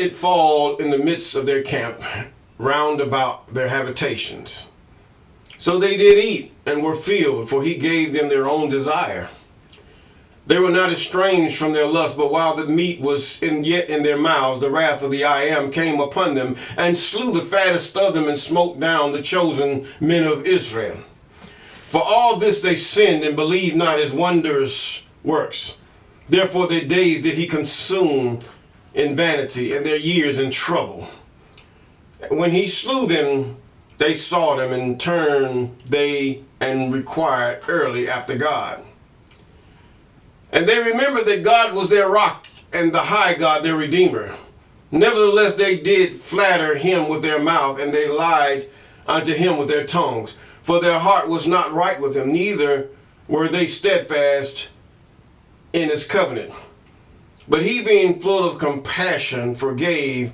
it fall in the midst of their camp, round about their habitations. So they did eat and were filled, for he gave them their own desire. They were not estranged from their lust, but while the meat was yet in their mouths, the wrath of the I Am came upon them, and slew the fattest of them, and smote down the chosen men of Israel. For all this they sinned, and believed not his wondrous works. Therefore their days did he consume in vanity, and their years in trouble. When he slew them, they sought him, and turned they and required early after God. And they remembered that God was their rock, and the high God their redeemer. Nevertheless they did flatter him with their mouth, and they lied unto him with their tongues. For their heart was not right with him, neither were they steadfast in his covenant. But he, being full of compassion, forgave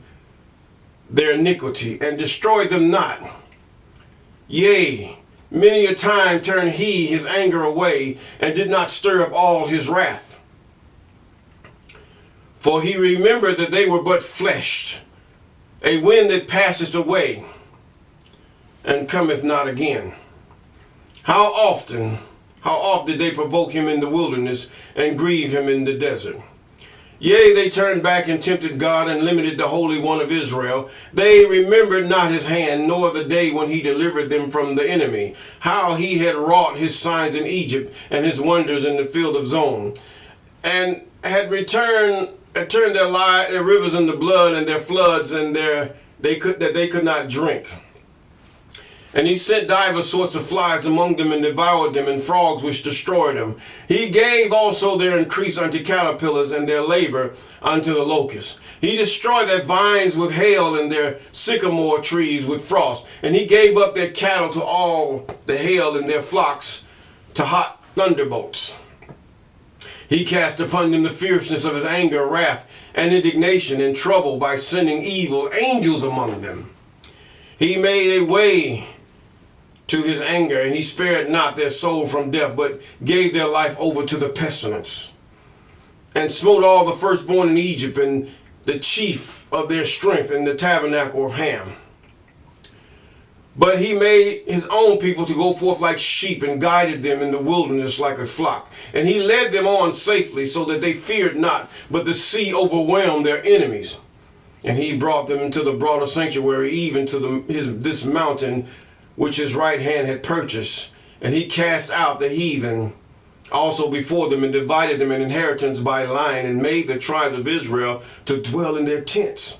their iniquity, and destroyed them not. Yea, many a time turned he his anger away, and did not stir up all his wrath. For he remembered that they were but flesh, a wind that passeth away, and cometh not again. How oft did they provoke him in the wilderness, and grieve him in the desert? Yea, they turned back and tempted God, and limited the Holy One of Israel. They remembered not his hand, nor the day when he delivered them from the enemy, how he had wrought his signs in Egypt, and his wonders in the field of Zon, and had turned their rivers into blood, and their floods, and they could not drink. And he sent divers sorts of flies among them, and devoured them, and frogs which destroyed them. He gave also their increase unto caterpillars, and their labor unto the locusts. He destroyed their vines with hail, and their sycamore trees with frost. And he gave up their cattle to all the hail, and their flocks to hot thunderbolts. He cast upon them the fierceness of his anger, wrath, and indignation, and trouble, by sending evil angels among them. He made a way to his anger, and he spared not their soul from death, but gave their life over to the pestilence, and smote all the firstborn in Egypt, and the chief of their strength in the tabernacle of Ham. But he made his own people to go forth like sheep, and guided them in the wilderness like a flock. And he led them on safely, so that they feared not, but the sea overwhelmed their enemies. And he brought them into the broader sanctuary, even to this mountain which his right hand had purchased. And he cast out the heathen also before them, and divided them in inheritance by line, and made the tribes of Israel to dwell in their tents.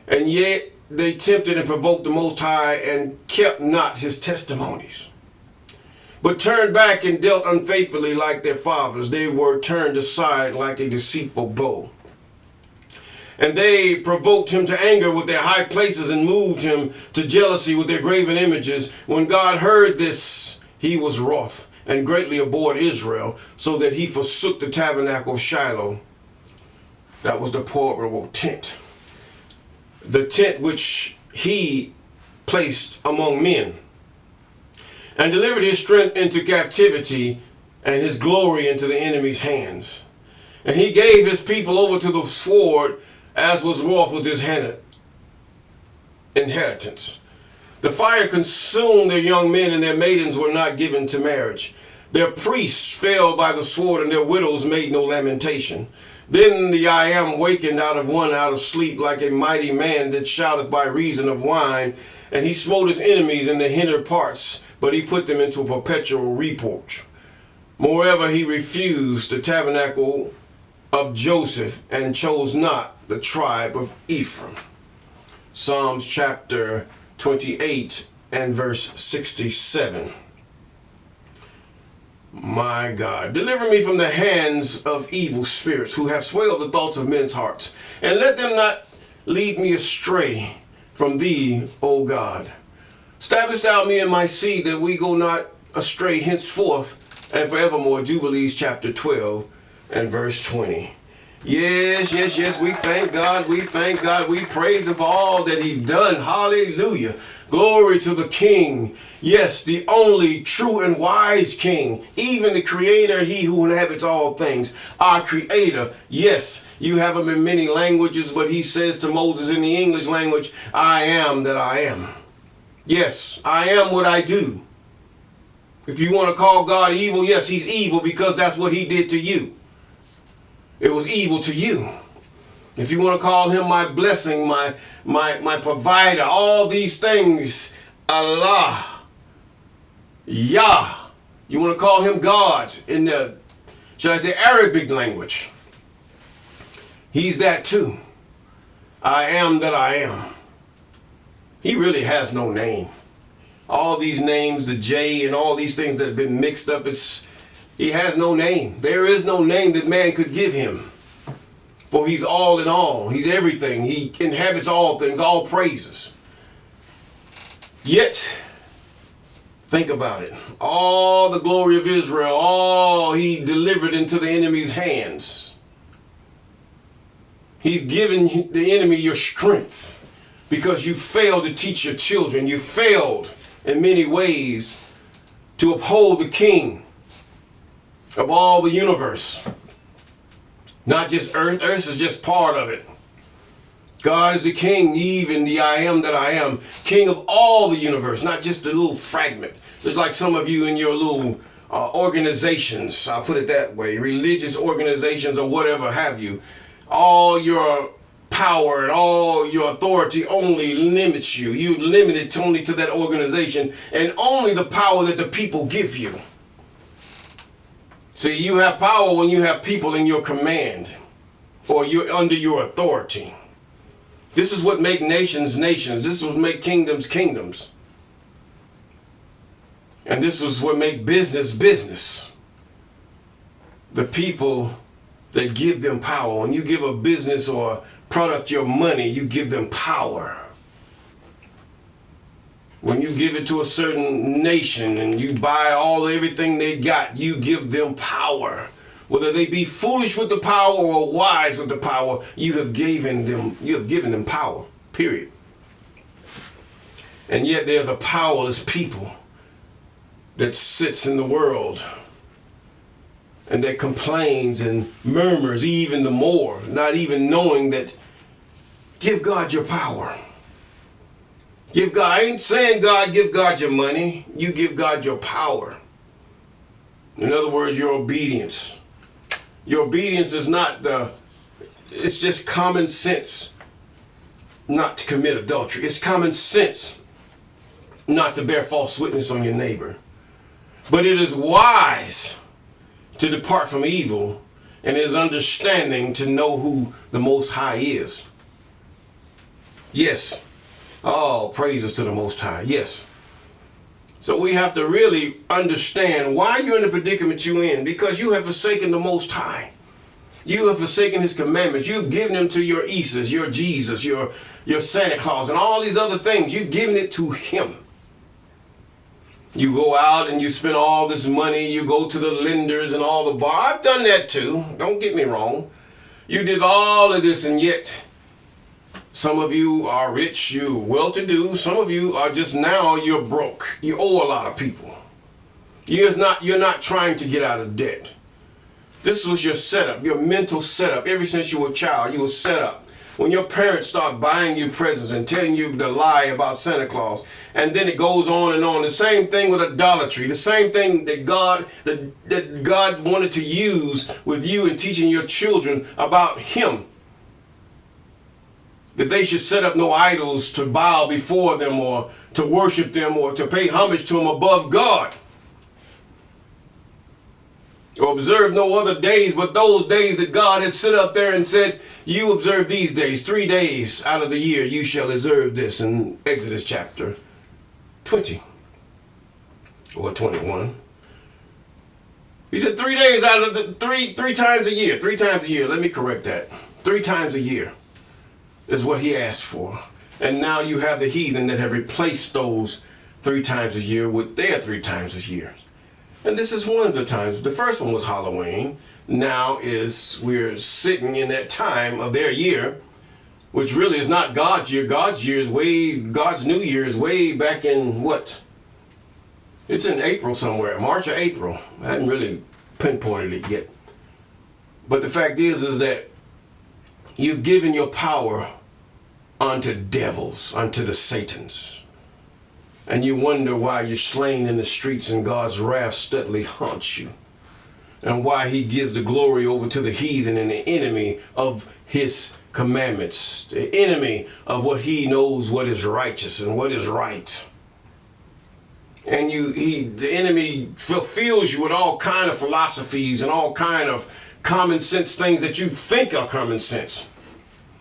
And yet they tempted and provoked the Most High, and kept not his testimonies, but turned back and dealt unfaithfully like their fathers. They were turned aside like a deceitful bow. And they provoked him to anger with their high places, and moved him to jealousy with their graven images. When God heard this, he was wroth, and greatly abhorred Israel, so that he forsook the tabernacle of Shiloh. That was the portable tent, the tent which he placed among men, and delivered his strength into captivity, and his glory into the enemy's hands. And he gave his people over to the sword, as was wroth with his inheritance. The fire consumed their young men, and their maidens were not given to marriage. Their priests fell by the sword, and their widows made no lamentation. Then the I Am wakened out of sleep, like a mighty man that shouteth by reason of wine. And he smote his enemies in the hinder parts, but he put them into a perpetual reproach. Moreover, he refused the tabernacle of Joseph, and chose not the tribe of Ephraim. Psalms chapter 28 and verse 67. My God, deliver me from the hands of evil spirits, who have swayed the thoughts of men's hearts, and let them not lead me astray from thee, O God. Establish thou me and my seed, that we go not astray henceforth and forevermore. Jubilees chapter 12 and verse 20. Yes, yes, yes. We thank God. We thank God. We praise him for all that he's done. Hallelujah. Glory to the King. Yes, the only true and wise King. Even the Creator, he who inhabits all things. Our Creator. Yes, you have him in many languages, but he says to Moses in the English language, I am that I am. Yes, I am what I do. If you want to call God evil, yes, he's evil because that's what he did to you. It was evil to you. If you want to call him my blessing, my provider, all these things, Allah, Yah, you want to call him God in the, should I say, Arabic language. He's that too. I am that I am. He really has no name. All these names, the J and all these things that have been mixed up, he has no name. There is no name that man could give him. For he's all in all. He's everything. He inhabits all things, all praises. Yet, think about it. All the glory of Israel, all he delivered into the enemy's hands. He's given the enemy your strength because you failed to teach your children. You failed in many ways to uphold the King of all the universe. Not just earth. Earth is just part of it. God is the King, even the I am that I am. King of all the universe, not just a little fragment. There's like some of you in your little organizations, I'll put it that way, religious organizations or whatever have you. All your power and all your authority only limits you. You limit it only to that organization and only the power that the people give you. See, you have power when you have people in your command or you're under your authority. This is what makes nations nations. This is what makes kingdoms kingdoms. And this is what makes business business. The people that give them power. When you give a business or product your money, you give them power. When you give it to a certain nation and you buy everything they got, you give them power. Whether they be foolish with the power or wise with the power, you have given them power. Period. And yet there's a powerless people that sits in the world and that complains and murmurs even the more, not even knowing that give God your power. Give God, I ain't saying give God your money. You give God your power. In other words, your obedience. Your obedience is it's just common sense not to commit adultery. It's common sense not to bear false witness on your neighbor. But it is wise to depart from evil, and it is understanding to know who the Most High is. Yes. Oh, praises to the Most High. Yes. So we have to really understand why you're in the predicament you're in, because you have forsaken the Most High. You have forsaken his commandments. You've given them to your Isis, your Jesus, your Santa Claus, and all these other things. You've given it to him. You go out and you spend all this money. You go to the lenders and all the bar. I've done that too. Don't get me wrong. You did all of this, and yet some of you are rich, you're well-to-do. Some of you are just now, you're broke. You owe a lot of people. You're not trying to get out of debt. This was your setup, your mental setup. Ever since you were a child, you were set up. When your parents start buying you presents and telling you the lie about Santa Claus, and then it goes on and on. The same thing with idolatry. The same thing that God wanted to use with you in teaching your children about him. That they should set up no idols to bow before them or to worship them or to pay homage to them above God. Or observe no other days but those days that God had set up there and said, you observe these days, 3 days out of the year you shall observe this, in Exodus chapter 20 or 21. He said 3 days out of the three times a year. 3 times a year. Let me correct that. 3 times a year is what he asked for. And now you have the heathen that have replaced those 3 times a year with their 3 times a year. And this is one of the times. The first one was Halloween. now we're sitting in that time of their year, which really is not God's year. God's New Year is way back in what? It's in April somewhere, March or April. I hadn't really pinpointed it yet. But the fact is that you've given your power unto devils, unto the Satans. And you wonder why you're slain in the streets and God's wrath steadily haunts you. And why he gives the glory over to the heathen and the enemy of his commandments. The enemy of what he knows what is righteous and what is right. And the enemy fulfills you with all kind of philosophies and all kind of common sense things that you think are common sense.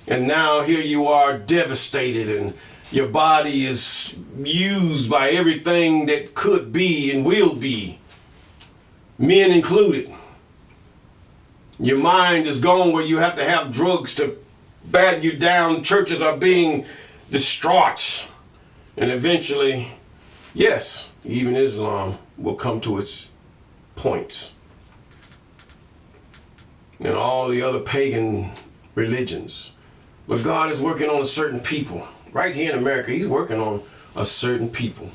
And now here you are devastated, and your body is used by everything that could be and will be, men included. Your mind is gone where you have to have drugs to batten you down. Churches are being distraught. And eventually, yes, even Islam will come to its points. And all the other pagan religions. But God is working on a certain people. Right here in America, he's working on a certain people.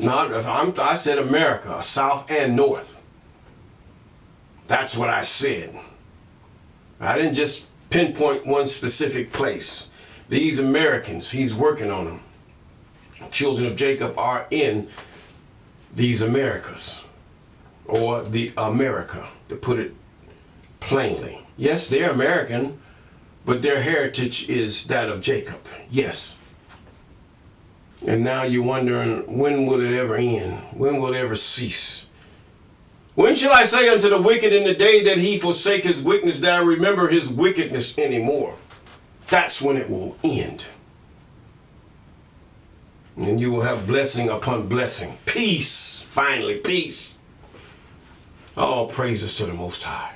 I said America, South and North. That's what I said. I didn't just pinpoint one specific place. These Americans, he's working on them. Children of Jacob are in these Americas. Or the America, to put it plainly. Yes, they're American, but their heritage is that of Jacob. Yes. And now you're wondering, when will it ever end? When will it ever cease? When shall I say unto the wicked in the day that he forsake his wickedness, that I remember his wickedness anymore? That's when it will end. And you will have blessing upon blessing. Peace, finally, peace. All praises to the Most High.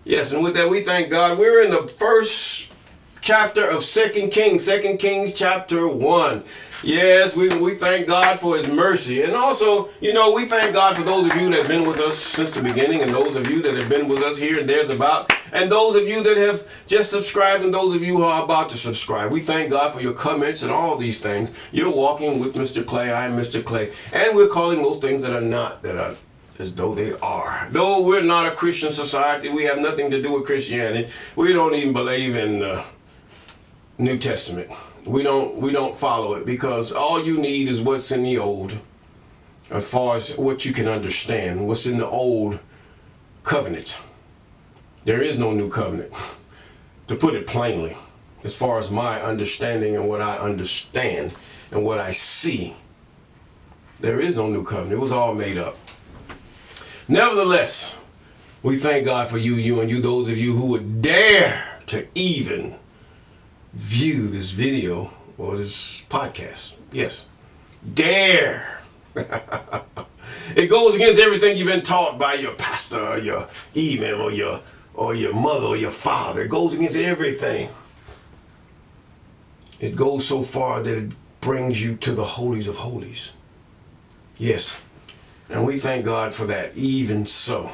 Yes, and with that, we thank God. We're in the first chapter of 2 Kings. 2 Kings chapter 1. Yes, we thank God for his mercy. And also, we thank God for those of you that have been with us since the beginning, and those of you that have been with us here and there's about, and those of you that have just subscribed, and those of you who are about to subscribe. We thank God for your comments and all these things. You're walking with Mr. Clay. I am Mr. Clay. And we're calling those things that are not, that are as though they are. Though we're not a Christian society, we have nothing to do with Christianity. We don't even believe in the New Testament. We don't follow it, because all you need is what's in the old, as far as what you can understand, what's in the old covenant. There is no new covenant, to put it plainly, as far as my understanding and what I understand and what I see. There is no new covenant. It was all made up. Nevertheless, we thank God for you, those of you who would dare to even view this video or this podcast. Yes. Dare. It goes against everything you've been taught by your pastor or your imam or your mother or your father. It goes against everything. It goes so far that it brings you to the holies of holies. Yes. And we thank God for that. Even so,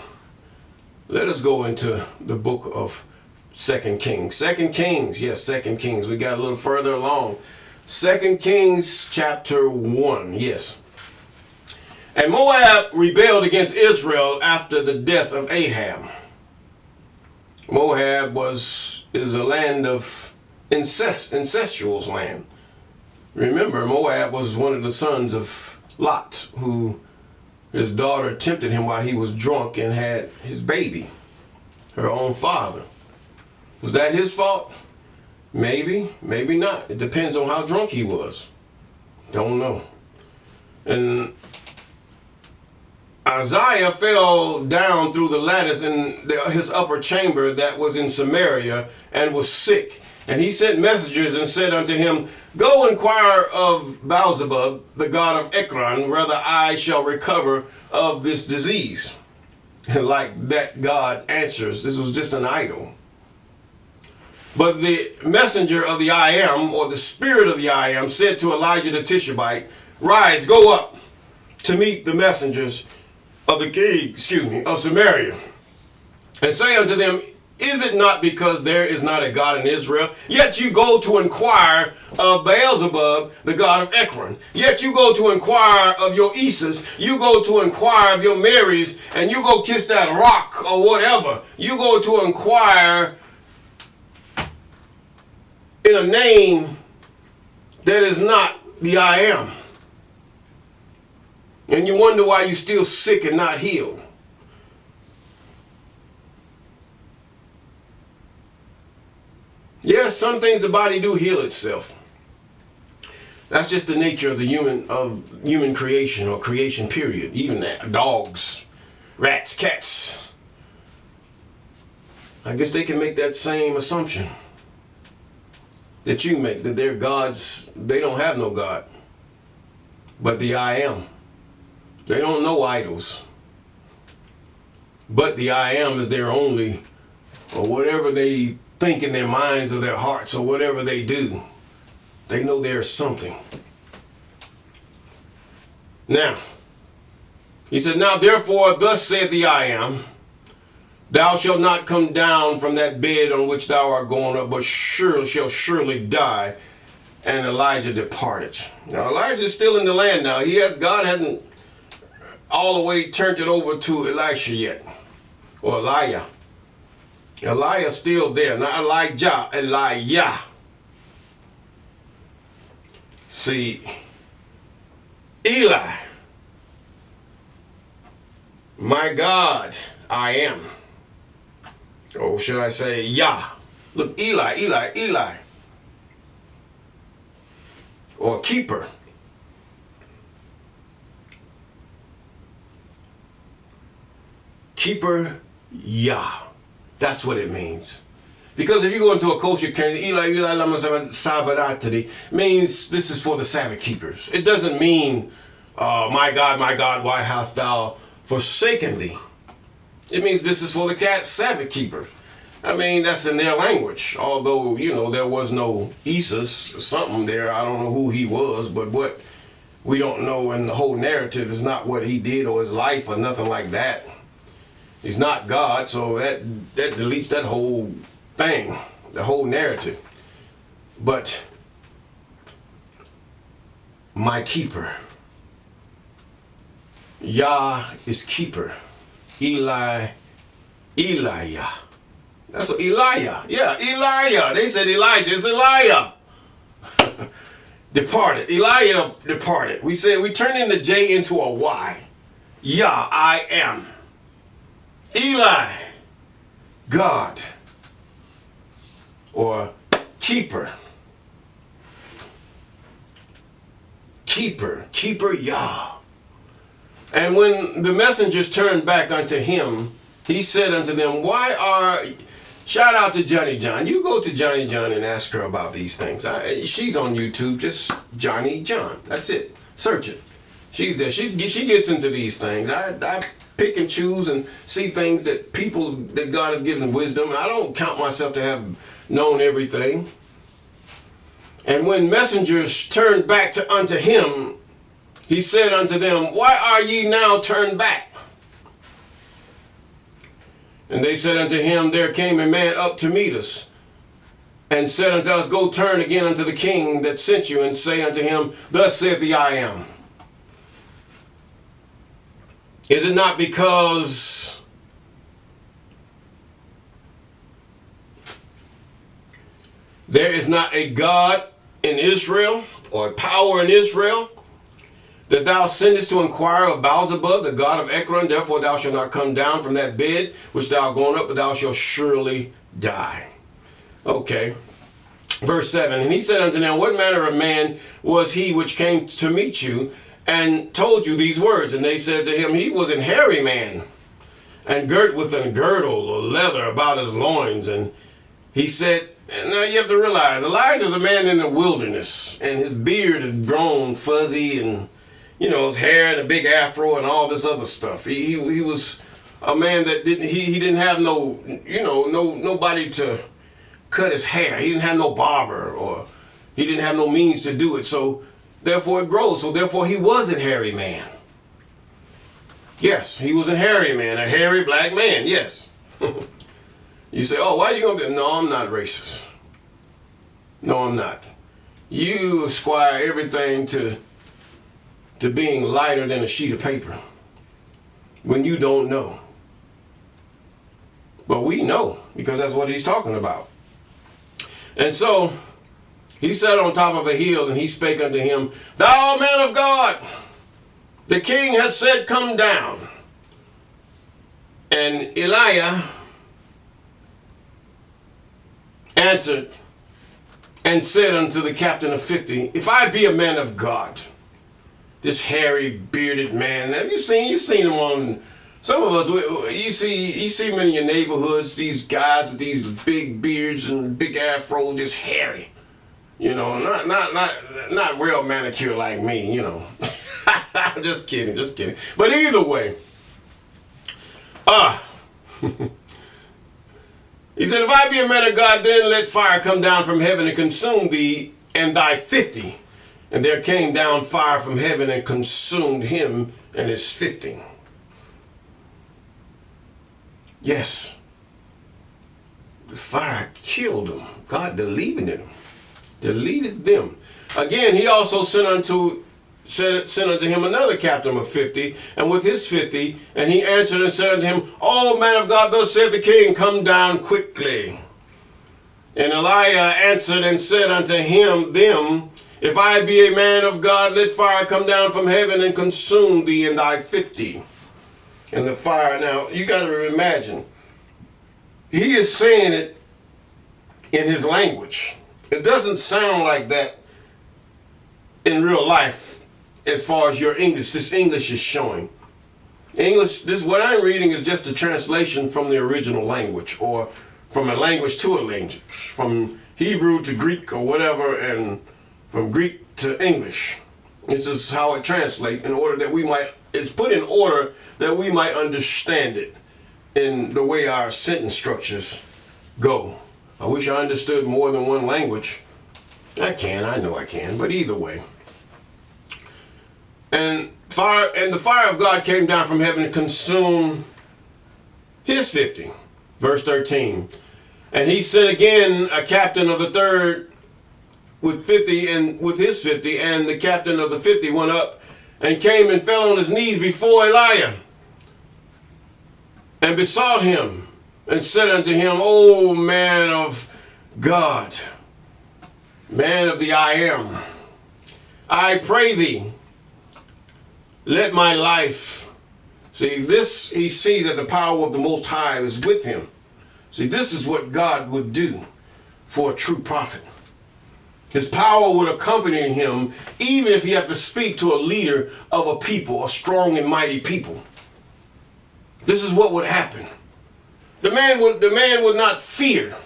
let us go into the book of 2 Kings. 2 Kings, yes, 2 Kings. We got a little further along. 2 Kings chapter 1, yes. And Moab rebelled against Israel after the death of Ahab. Moab is a land of incestuous land. Remember, Moab was one of the sons of Lot, who his daughter tempted him while he was drunk and had his baby, her own father. Was that his fault? Maybe, maybe not. It depends on how drunk he was. Don't know. And Isaiah fell down through the lattice in his upper chamber that was in Samaria and was sick. And he sent messengers and said unto him, Go inquire of Beelzebub, the god of Ekron, whether I shall recover of this disease. And like that, God answers. This was just an idol. But the messenger of the I Am, or the spirit of the I Am, said to Elijah the Tishbite, Rise, go up to meet the messengers of the king, of Samaria. and say unto them, is it not because there is not a God in Israel? Yet you go to inquire of Beelzebub, the god of Ekron. Yet you go to inquire of your Isis. You go to inquire of your Marys, and you go kiss that rock or whatever. You go to inquire in a name that is not the I am. And you wonder why you're still sick and not healed. Yes, some things the body do heal itself. That's just the nature of the human creation or creation period. Even that, dogs, rats, cats. I guess they can make that same assumption that you make, that they're gods. They don't have no God, but the I am. They don't know idols, but the I am is their only, or whatever they think in their minds or their hearts or whatever they do. They know there's something. Now, he said, now therefore thus saith the I am, thou shalt not come down from that bed on which thou art gone up, but shall surely die. And Elijah departed. Now Elijah's still in the land now. God hadn't all the way turned it over to Elisha yet, or Elijah. Elijah's still there, not Elijah, Elijah. See, Eli, my God, I am. Or should I say, Yah? Look, Eli. Or keeper. Keeper, Yah. That's what it means. Because if you go into a culture, Eli lama sabaratari, means this is for the Sabbath keepers. It doesn't mean, my God, why hast thou forsaken thee? It means this is for the Sabbath keeper. I mean, that's in their language. Although, there was no Isis or something there. I don't know who he was, but what we don't know in the whole narrative is not what he did or his life or nothing like that. He's not God, so that deletes that whole thing, the whole narrative. But my keeper. Yah is keeper. Elijah. That's what Elijah. Yeah, Elijah. They said Elijah. It's Elijah. Departed. Elijah departed. We turn in the J into a Y. Yah, I am. Eli, God, or keeper. Keeper Yah. And when the messengers turned back unto him, he said unto them, shout out to Johnny John. You go to Johnny John and ask her about these things. She's on YouTube, just Johnny John. That's it. Search it. She's there. She gets into these things. I pick and choose and see things that people that God have given wisdom. I don't count myself to have known everything. And when messengers turned back unto him, he said unto them, why are ye now turned back? And they said unto him, there came a man up to meet us, and said unto us, go turn again unto the king that sent you, and say unto him, thus saith the I am. Is it not because there is not a God in Israel, or a power in Israel, that thou sendest to inquire of Beelzebub, the god of Ekron? Therefore thou shalt not come down from that bed which thou art gone up, but thou shalt surely die. Okay. Verse 7, and he said unto them, what manner of man was he which came to meet you, and told you these words? And they said to him, he was an hairy man, and girt with a girdle or leather about his loins. And he said, and now you have to realize, Elijah's a man in the wilderness, and his beard is grown fuzzy, and his hair and a big afro and all this other stuff. He was a man that didn't have nobody to cut his hair. He didn't have no barber, or he didn't have no means to do it. So therefore it grows. So therefore he was a hairy man. Yes, he was a hairy man, a hairy black man, yes. You say, oh, why are you going to be? No, I'm not racist. No, I'm not. You ascribe everything to being lighter than a sheet of paper when you don't know. But we know, because that's what he's talking about. And so he sat on top of a hill, and he spake unto him, Thou man of God, the king hath said, Come down. And Elijah answered and said unto the captain of 50, If I be a man of God, this hairy, bearded man, have you seen him on, some of us, you see him in your neighborhoods, these guys with these big beards and big afros, just hairy. You know, not real manicure like me, you know. Just kidding. But either way, he said, If I be a man of God, then let fire come down from heaven and consume thee and thy 50. And there came down fire from heaven and consumed him and his 50. Yes, the fire killed them. God deleted them. Again, he also sent unto him another captain of 50, and with his 50, and he answered and said unto him, O man of God, thus saith the king, come down quickly. And Elijah answered and said unto them, If I be a man of God, let fire come down from heaven and consume thee and thy 50. And the fire, now you got to imagine, he is saying it in his language. It doesn't sound like that in real life as far as your English. This English is showing. What I'm reading is just a translation from the original language, or from a language to a language, from Hebrew to Greek or whatever, and from Greek to English. This is how it translates it's put in order that we might understand it in the way our sentence structures go. I wish I understood more than one language. I know I can, but either way. And the fire of God came down from heaven and consumed his 50. Verse 13. And he sent again a captain of the third with 50, and with his 50, and the captain of the 50 went up and came and fell on his knees before Elijah and besought him and said unto him, O man of God, man of the I am, I pray thee, let my life. See, this, he see that the power of the Most High is with him. See, this is what God would do for a true prophet. His power would accompany him even if he had to speak to a leader of a people, a strong and mighty people. This is what would happen. The man would not fear,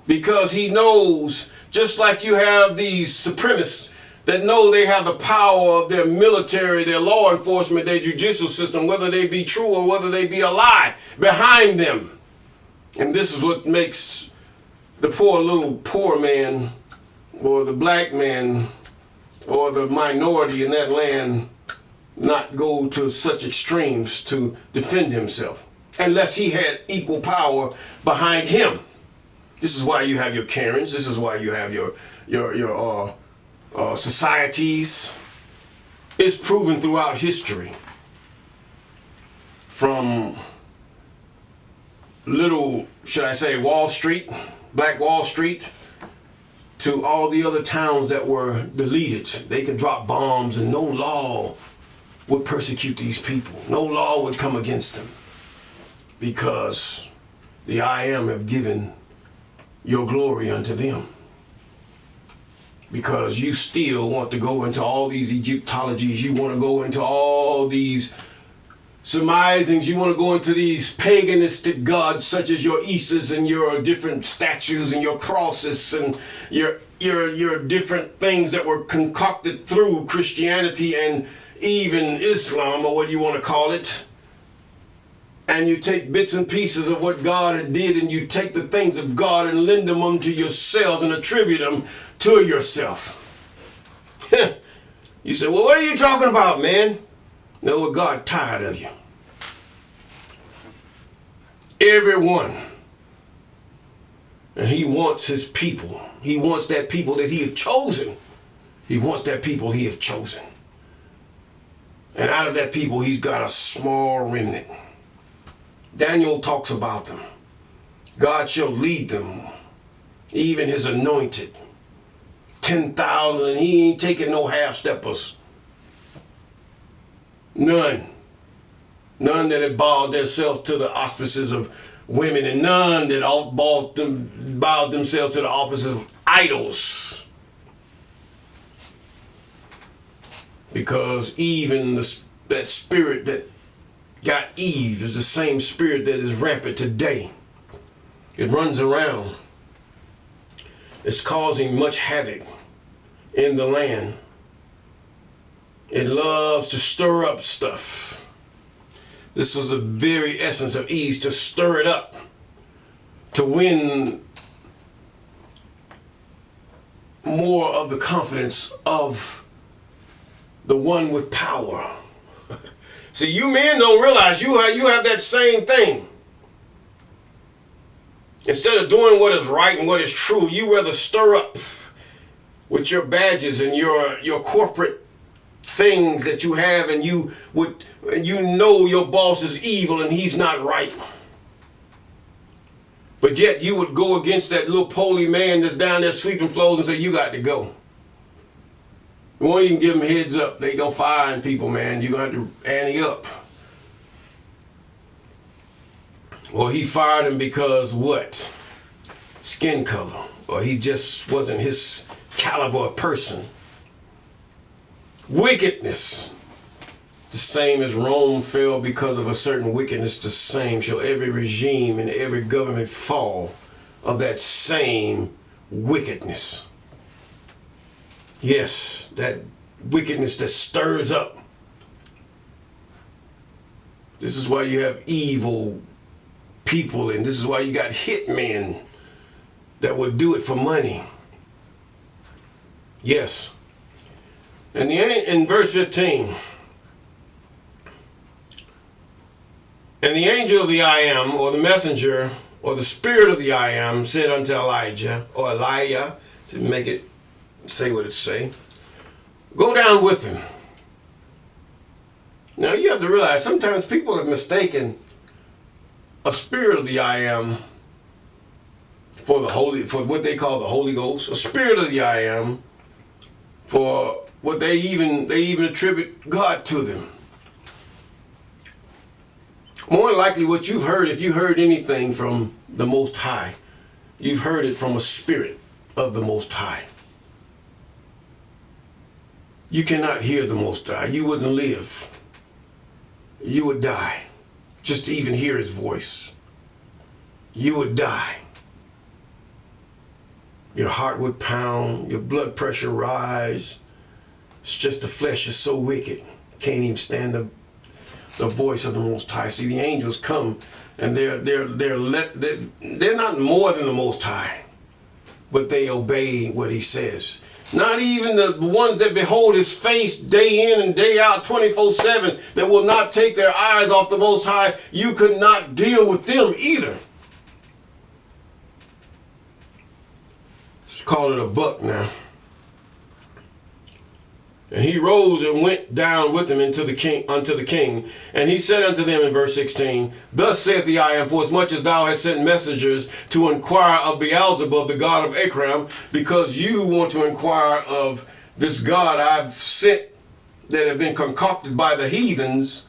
because he knows, just like you have these supremacists that know they have the power of their military, their law enforcement, their judicial system, whether they be true or whether they be a lie, behind them. And this is what makes the poor man, or the black man, or the minority in that land not go to such extremes to defend himself, unless he had equal power behind him. This is why you have your Karens. This is why you have your societies. It's proven throughout history, from little, should I say, Wall Street, Black Wall Street, to all the other towns that were deleted. They could drop bombs and no law would persecute these people. No law would come against them, because the I am have given your glory unto them. Because you still want to go into all these Egyptologies, you want to go into all these surmisings, you want to go into these paganistic gods such as your Isis and your different statues and your crosses and your different things that were concocted through Christianity and even Islam, or what you want to call it. And you take bits and pieces of what God did, and you take the things of God and lend them unto yourselves and attribute them to yourself. You say, well, what are you talking about, man? No, well, God tired of you. Everyone. And he wants his people. He wants that people that he has chosen. He wants that people he has chosen. And out of that people, he's got a small remnant. Daniel talks about them. God shall lead them, even his anointed. 10,000, and he ain't taking no half-steppers. None. None that have bowed themselves to the auspices of women, and none that bowed themselves to the auspices of idols. Because even that spirit that got Eve is the same spirit that is rampant today. It runs around. It's causing much havoc in the land. It loves to stir up stuff. This was the very essence of Eve, to stir it up, to win more of the confidence of the one with power. See, you men don't realize you have that same thing. Instead of doing what is right and what is true, you rather stir up with your badges and your corporate things that you have, and you know your boss is evil and he's not right. But yet you would go against that little poly man that's down there sweeping floors and say, you got to go. You won't even give them heads up. They gonna fire people, man. You're gonna have to ante up. Well, he fired him because what? Skin color. Or he just wasn't his caliber of person. Wickedness. The same as Rome fell because of a certain wickedness, the same shall every regime and every government fall of that same wickedness. Yes, that wickedness that stirs up. This is why you have evil people, and this is why you got hitmen that would do it for money. Yes. And in verse 15, and the angel of the I am, or the messenger, or the spirit of the I am, said unto Elijah, or Elijah, to make it say what it say, go down with him. Now you have to realize sometimes people have mistaken a spirit of the I am for what they call the Holy Ghost, a spirit of the I am for what they even attribute God to them. More likely what you've heard, if you heard anything from the Most High, you've heard it from a spirit of the Most High. You cannot hear the Most High. You wouldn't live. You would die just to even hear his voice. You would die. Your heart would pound, your blood pressure rise. It's just the flesh is so wicked. Can't even stand the voice of the Most High. See, the angels come and they're not more than the Most High, but they obey what he says. Not even the ones that behold his face day in and day out, 24/7, that will not take their eyes off the Most High. You could not deal with them either. Let's call it a buck now. And he rose and went down with him unto the king. And he said unto them in verse 16, thus saith the I am, for as much as thou hast sent messengers to inquire of Beelzebub, the god of Ekram, because you want to inquire of this God I've sent that have been concocted by the heathens,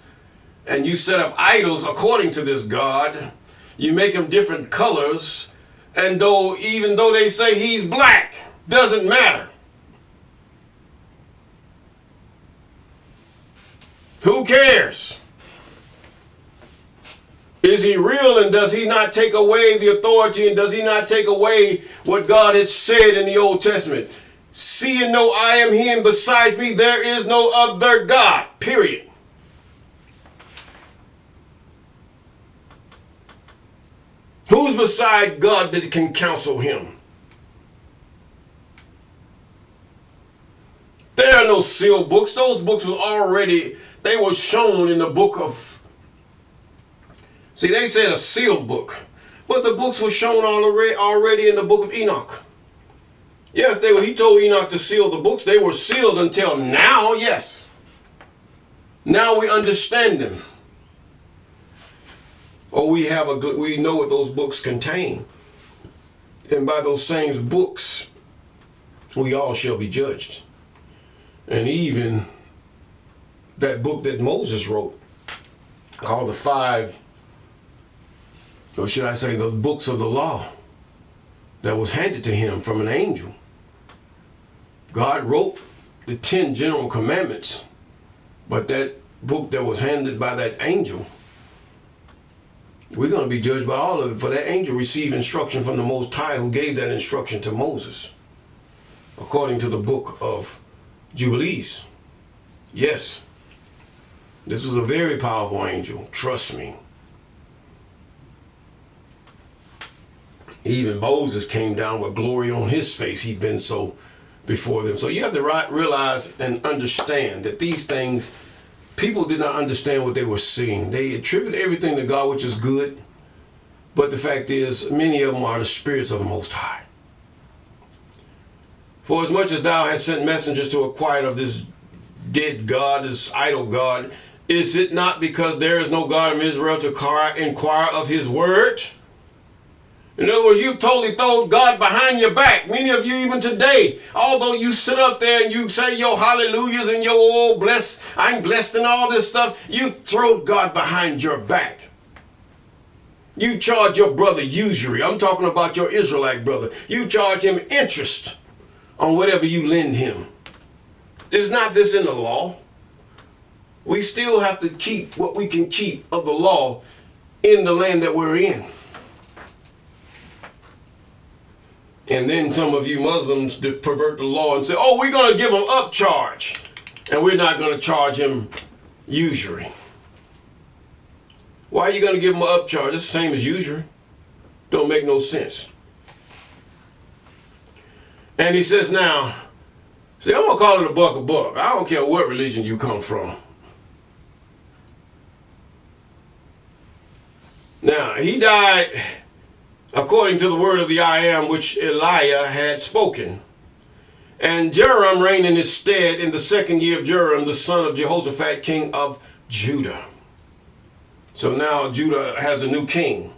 and you set up idols according to this God. You make them different colors, and even though they say he's black, doesn't matter. Who cares? Is he real, and does he not take away the authority, and does he not take away what God had said in the Old Testament? See and know I am he, and besides me there is no other God, period. Who's beside God that can counsel him? There are no sealed books. Those books were already... They were shown in the book of See, they said a sealed book, but the books were shown already in the book of Enoch. Yes, he told Enoch to seal the books. They were sealed until now, yes. Now we understand them. Or we know what those books contain. And by those same books, we all shall be judged. And even that book that Moses wrote, called the 5, or should I say, the books of the law, that was handed to him from an angel. God wrote the 10 general commandments, but that book that was handed by that angel, we're going to be judged by all of it. For that angel received instruction from the Most High, who gave that instruction to Moses, according to the book of Jubilees. Yes, this was a very powerful angel, trust me. Even Moses came down with glory on his face. He'd been so before them. So you have to realize and understand that these things, people did not understand what they were seeing. They attribute everything to God, which is good. But the fact is, many of them are the spirits of the Most High. For as much as thou hast sent messengers to inquire of this dead God, this idol God, is it not because there is no God in Israel to inquire of his word? In other words, you've totally thrown God behind your back. Many of you even today, although you sit up there and you say your hallelujahs and your oh bless, I'm blessed and all this stuff, you throw God behind your back. You charge your brother usury. I'm talking about your Israelite brother. You charge him interest on whatever you lend him. Is not this in the law? We still have to keep what we can keep of the law in the land that we're in. And then some of you Muslims pervert the law and say, oh, we're going to give him upcharge, and we're not going to charge him usury. Why are you going to give him an upcharge? It's the same as usury. Don't make no sense. And he says now, see, I'm going to call it a buck. I don't care what religion you come from. Now, he died according to the word of the I Am, which Elijah had spoken. And Joram reigned in his stead in the 2nd year of Joram, the son of Jehoshaphat, king of Judah. So now Judah has a new king.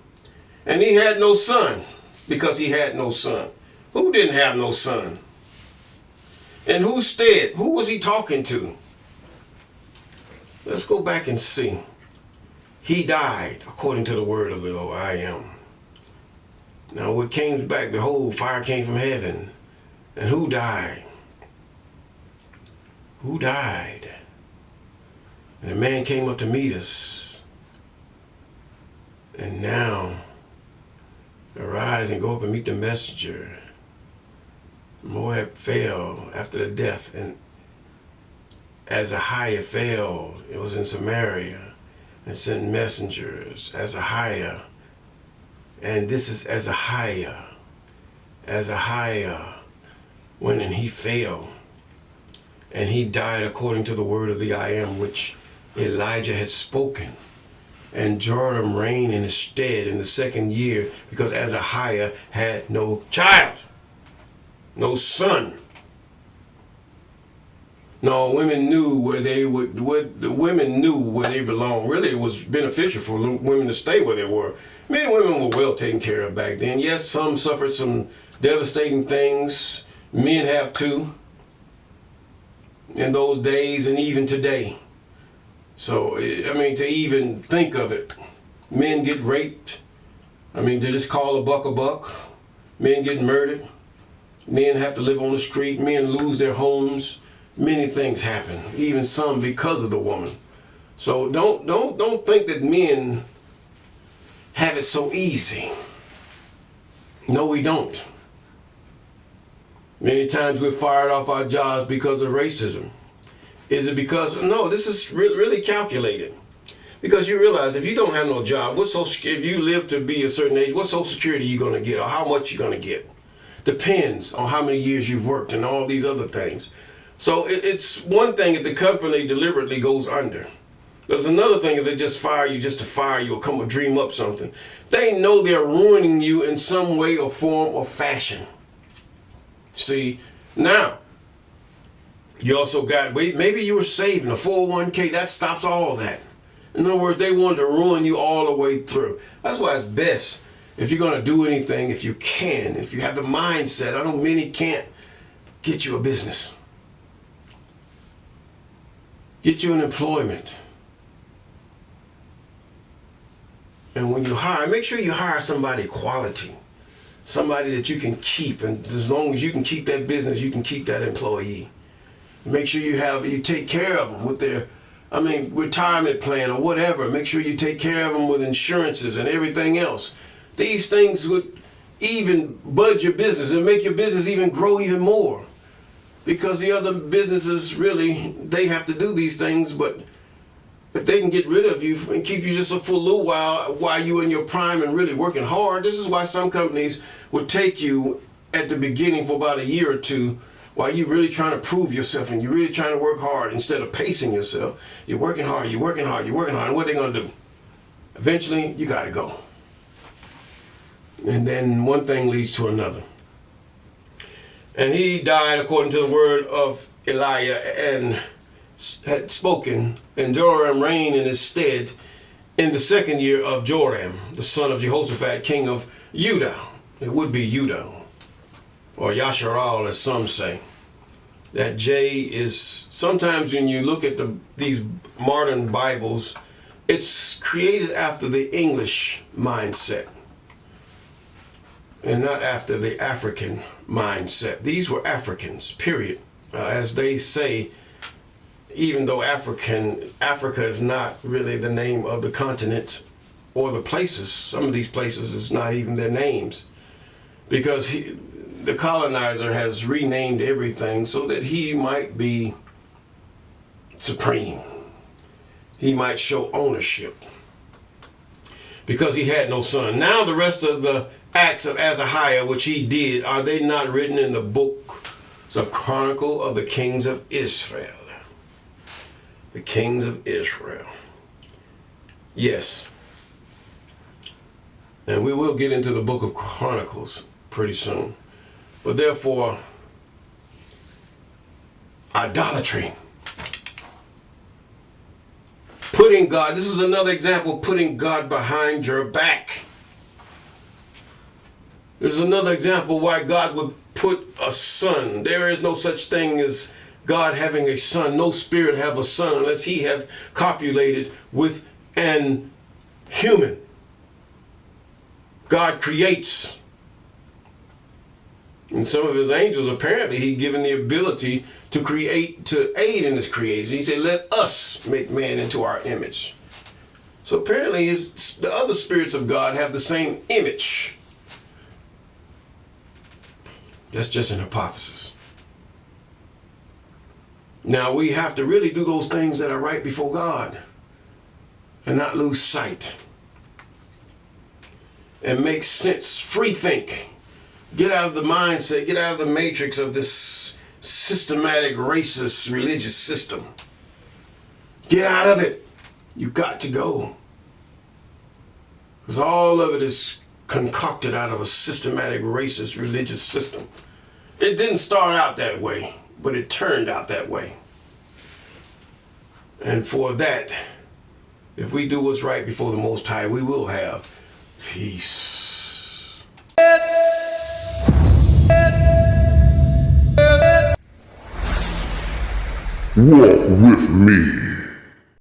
And he had no son, because he had no son. Who didn't have no son? In whose stead? Who was he talking to? Let's go back and see. He died according to the word of the Lord, I Am. Now what came back, behold, fire came from heaven. And who died? Who died? And a man came up to meet us. And now, arise and go up and meet the messenger. Moab fell after the death, and Azariah fell. It was in Samaria, and sent messengers. Azariah. And this is Azariah. Azariah went and he fell. And he died according to the word of the I Am, which Elijah had spoken. And Joram reigned in his stead in the 2nd year, because Azariah had no child, no son. No, women knew where the women knew where they belonged. Really, it was beneficial for women to stay where they were. Many women were well taken care of back then. Yes, some suffered some devastating things. Men have too. In those days and even today. So, I mean, to even think of it. Men get raped. I mean, to just call a buck. Men get murdered. Men have to live on the street. Men lose their homes. Many things happen. Even some because of the woman. So don't think that men have it so easy. No, we don't. Many times we're fired off our jobs because of racism. Is it because, no, this is really calculated. Because you realize if you don't have no job, if you live to be a certain age, what Social Security are you going to get, or how much you're going to get? Depends on how many years you've worked and all these other things. So it's one thing if the company deliberately goes under. There's another thing if they just fire you just to fire you or come or dream up something. They know they're ruining you in some way or form or fashion. See, now, you also got, maybe you were saving a 401k, that stops all that. In other words, they want to ruin you all the way through. That's why it's best, if you're going to do anything, if you can, if you have the mindset, I know many can't, get you a business. Get you an employment. And when you hire, make sure you hire somebody quality. Somebody that you can keep, and as long as you can keep that business, you can keep that employee. Make sure you take care of them with their, retirement plan or whatever. Make sure you take care of them with insurances and everything else. These things would even budge your business and make your business even grow even more. Because the other businesses really, they have to do these things, but if they can get rid of you and keep you just for a little while you're in your prime and really working hard, this is why some companies would take you at the beginning for about a year or two while you're really trying to prove yourself and you're really trying to work hard instead of pacing yourself. You're working hard, you're working hard, you're working hard, and what are they going to do? Eventually, you got to go. And then one thing leads to another. And he died according to the word of Elijah and had spoken, and Joram reigned in his stead in the 2nd year of Joram, the son of Jehoshaphat, king of Judah. It would be Judah, or Yasharal, as some say. That J is, sometimes when you look at these modern Bibles, it's created after the English mindset and not after the African mindset. These were Africans, period. As they say, even though Africa is not really the name of the continent or the places, some of these places is not even their names, because the colonizer has renamed everything so that he might be supreme. He might show ownership because he had no son. Now the rest of the acts of Ahaziah, which he did, are they not written in the book of Chronicle of the Kings of Israel? The kings of Israel. Yes. And we will get into the book of Chronicles pretty soon. But therefore, idolatry. Putting God, this is another example, putting God behind your back. This is another example why God would put a son. There is no such thing as God having a son. No spirit have a son unless he have copulated with an human. God creates. And some of his angels, apparently, he given the ability to create, to aid in his creation. He said, let us make man into our image. So apparently the other spirits of God have the same image. That's just an hypothesis. Now we have to really do those things that are right before God and not lose sight. And make sense, free think. Get out of the mindset, get out of the matrix of this systematic, racist, religious system. Get out of it. You got to go. Because all of it is concocted out of a systematic, racist, religious system. It didn't start out that way, but it turned out that way. And for that, if we do what's right before the Most High, we will have peace. Walk with me.